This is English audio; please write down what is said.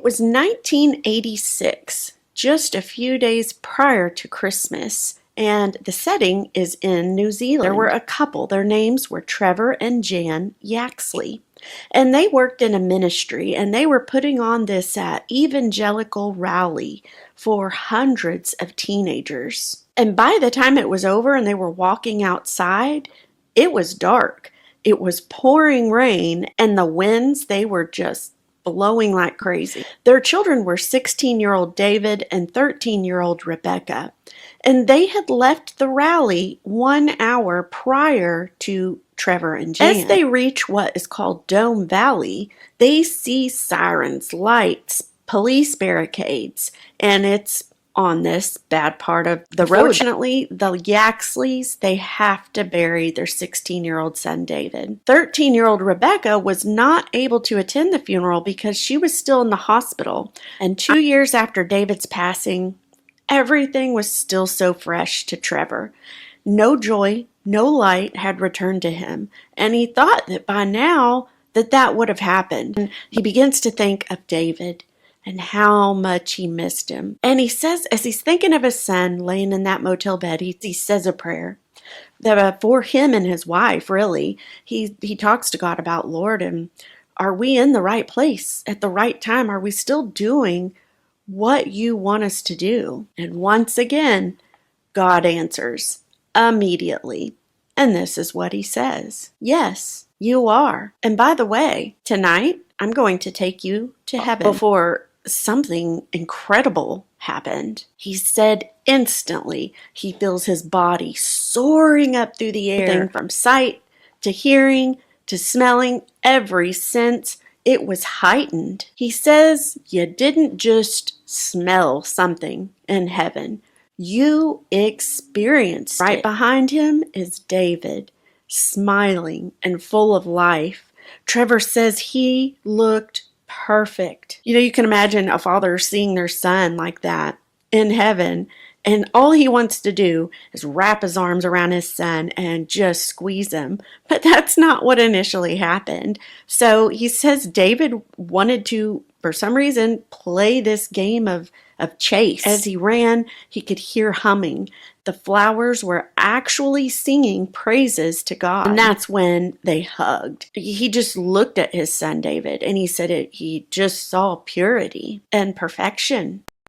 was 1986, just a few days prior to Christmas, and the setting is in New Zealand. There were a couple. Their names were Trevor and Jan Yaxley. And they worked in a ministry, and they were putting on this evangelical rally for hundreds of teenagers. And by the time it was over and they were walking outside, it was dark. It was pouring rain, and the winds, they were just blowing like crazy. Their children were 16-year-old David and 13-year-old Rebecca. And they had left the rally 1 hour prior to Trevor and Jan. As they reach what is called Dome Valley, they see sirens, lights, police barricades, and it's on this bad part of the road. Fortunately, the Yaxleys, they have to bury their 16-year-old son, David. 13-year-old Rebecca was not able to attend the funeral because she was still in the hospital. And 2 years after David's passing, everything was still so fresh to Trevor. No joy, no light had returned to him, and he thought that by now that would have happened. And he begins to think of David and how much he missed him. And he says, as he's thinking of his son laying in that motel bed, he says a prayer that for him and his wife, really. He talks to God about, Lord, and are we in the right place at the right time? Are we still doing what you want us to do? And once again, God answers immediately. And this is what he says. Yes, you are. And by the way, tonight, I'm going to take you to heaven. Before something incredible happened, he said instantly he feels his body soaring up through the air, from sight to hearing to smelling, every sense. It was heightened. He says you didn't just smell something in heaven. You experienced it. Right behind him is David, smiling and full of life. Trevor says he looked perfect. You can imagine a father seeing their son like that in heaven, and all he wants to do is wrap his arms around his son and just squeeze him. But that's not what initially happened. So he says David wanted to, for some reason, play this game of chase. As he ran, he could hear humming. The flowers were actually singing praises to God. And that's when they hugged. He just looked at his son, David, and he said he just saw purity and perfection